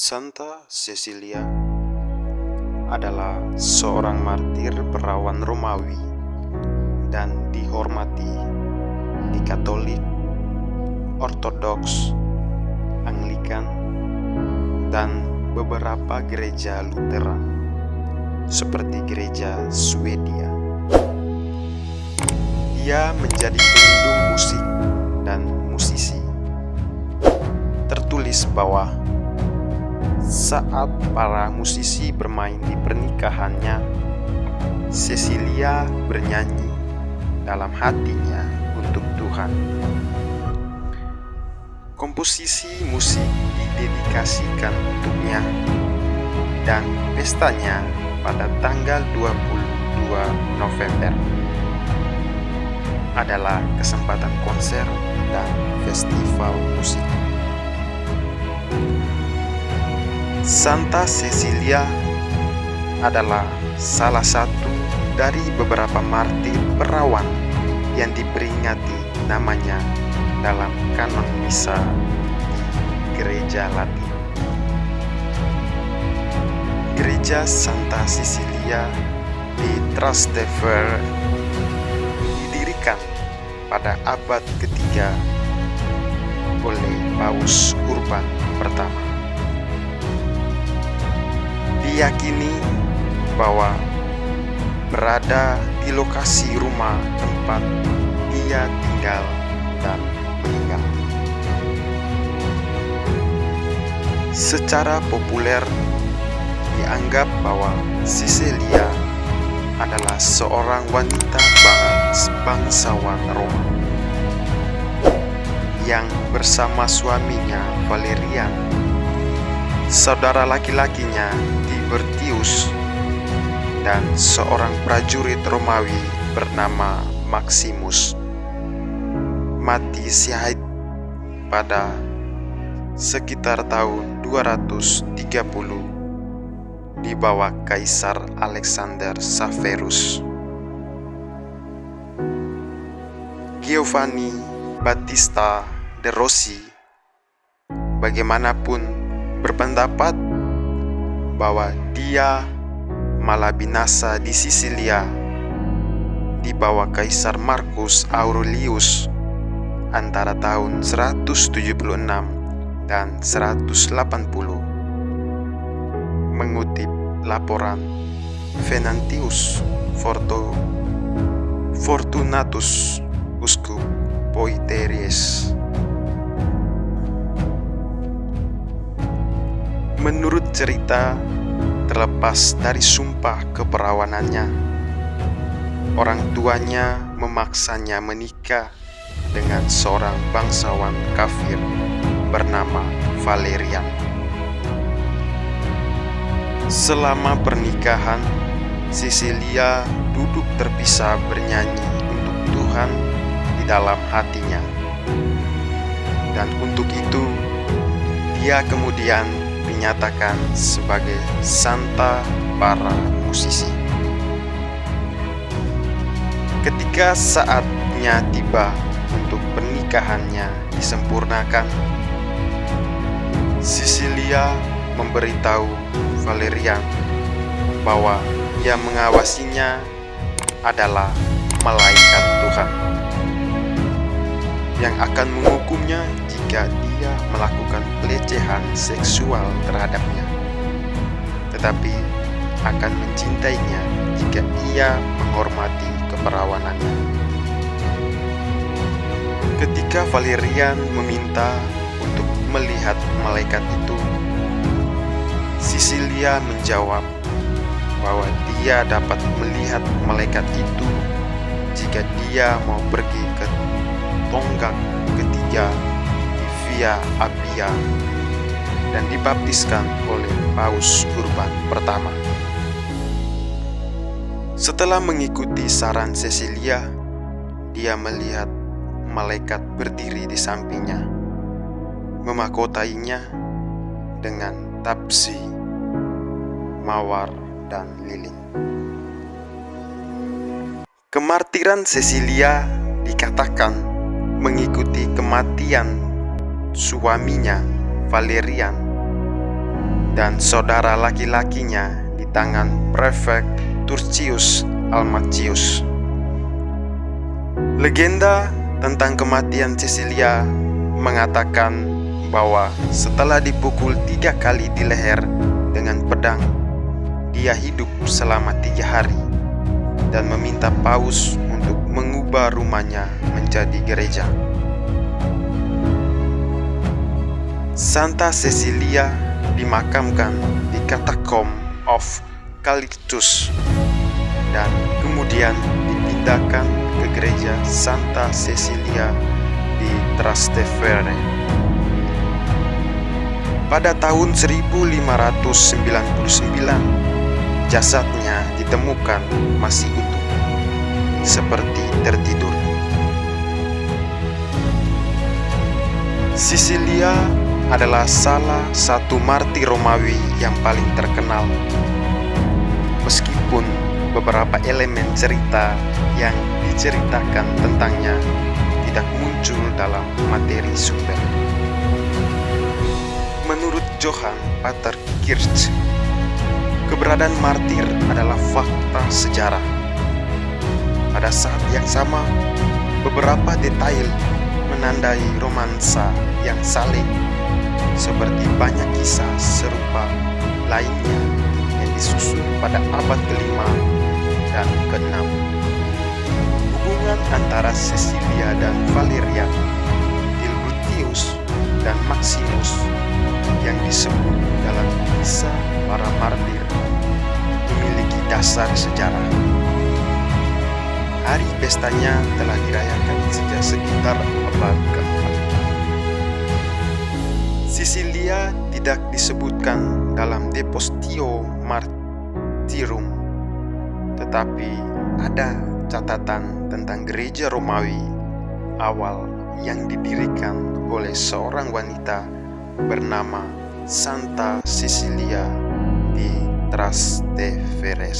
Santa Cecilia adalah seorang martir perawan Romawi dan dihormati di Katolik, Ortodoks, Anglikan, dan beberapa gereja Lutheran seperti gereja Swedia. Dia menjadi pelindung musik dan musisi. Tertulis bahwa saat para musisi bermain di pernikahannya, Cecilia bernyanyi dalam hatinya untuk Tuhan. Komposisi musik didedikasikan untuknya, dan pestanya pada tanggal 22 November adalah kesempatan konser dan festival musik. Santa Cecilia adalah salah satu dari beberapa martir perawan yang diperingati namanya dalam kanon misa di Gereja Latin. Gereja Santa Cecilia di Trastevere didirikan pada abad ketiga oleh Paus Urban pertama. Diyakini bahwa berada di lokasi rumah tempat dia tinggal dan meninggal. Secara populer dianggap bahwa Cecilia adalah seorang wanita bangsawan Roma yang bersama suaminya Valerian, saudara laki-lakinya Tibertius, dan seorang prajurit Romawi bernama Maximus mati syahid pada sekitar tahun 230 di bawah Kaisar Alexander Severus. Giovanni Battista de Rossi bagaimanapun berpendapat bahwa dia malah binasa di Sisilia di bawah Kaisar Marcus Aurelius antara tahun 176 dan 180, mengutip laporan Venantius Fortunatus Uscup Poitiers. Menurut cerita, terlepas dari sumpah keperawanannya, orang tuanya memaksanya menikah dengan seorang bangsawan kafir bernama Valerian. Selama pernikahan, Cecilia duduk terpisah bernyanyi untuk Tuhan di dalam hatinya. Dan untuk itu, dia kemudian dinyatakan sebagai Santa para musisi. Ketika saatnya tiba untuk pernikahannya disempurnakan, Cecilia memberitahu Valerian bahwa yang mengawasinya adalah malaikat Tuhan yang akan menghukumnya jika dia melakukan pelecehan seksual terhadapnya, tetapi akan mencintainya jika ia menghormati keperawanannya. Ketika Valerian meminta untuk melihat malaikat itu, Cecilia menjawab bahwa dia dapat melihat malaikat itu jika dia mau pergi ke tonggak ketiga di Via Appia dan dibaptiskan oleh Paus Urban pertama. Setelah mengikuti saran Cecilia, dia melihat malaikat berdiri di sampingnya, memahkotainya dengan tapsi, mawar, dan lilin. Kemartiran Cecilia dikatakan mengikuti kematian suaminya Valerian dan saudara laki-lakinya di tangan prefek Turcius Almacius. Legenda tentang kematian Cecilia mengatakan bahwa setelah dipukul 3 kali di leher dengan pedang, dia hidup selama 3 hari dan meminta Paus untuk mengubah rumahnya menjadi gereja. Santa Cecilia dimakamkan di Katakom of Calixtus dan kemudian dipindahkan ke gereja Santa Cecilia di Trastevere. Pada tahun 1599, jasadnya ditemukan masih utuh, seperti tertidur. Cecilia adalah salah satu martir Romawi yang paling terkenal, meskipun beberapa elemen cerita yang diceritakan tentangnya tidak muncul dalam materi sumber. Menurut Johann Pater Kirch, keberadaan martir adalah fakta sejarah. Pada saat yang sama, beberapa detail menandai romansa yang saling, seperti banyak kisah serupa lainnya yang disusun pada abad ke-5 dan ke-6. Hubungan antara Cecilia dan Valerian, Gilbertius dan Maximus yang disebut dalam kisah para martir memiliki dasar sejarah. Hari pestanya telah dirayakan sejak sekitar abad ke-4. Cecilia tidak disebutkan dalam De Postio Martyrum, tetapi ada catatan tentang gereja Romawi awal yang didirikan oleh seorang wanita bernama Santa Cecilia di Trastevere.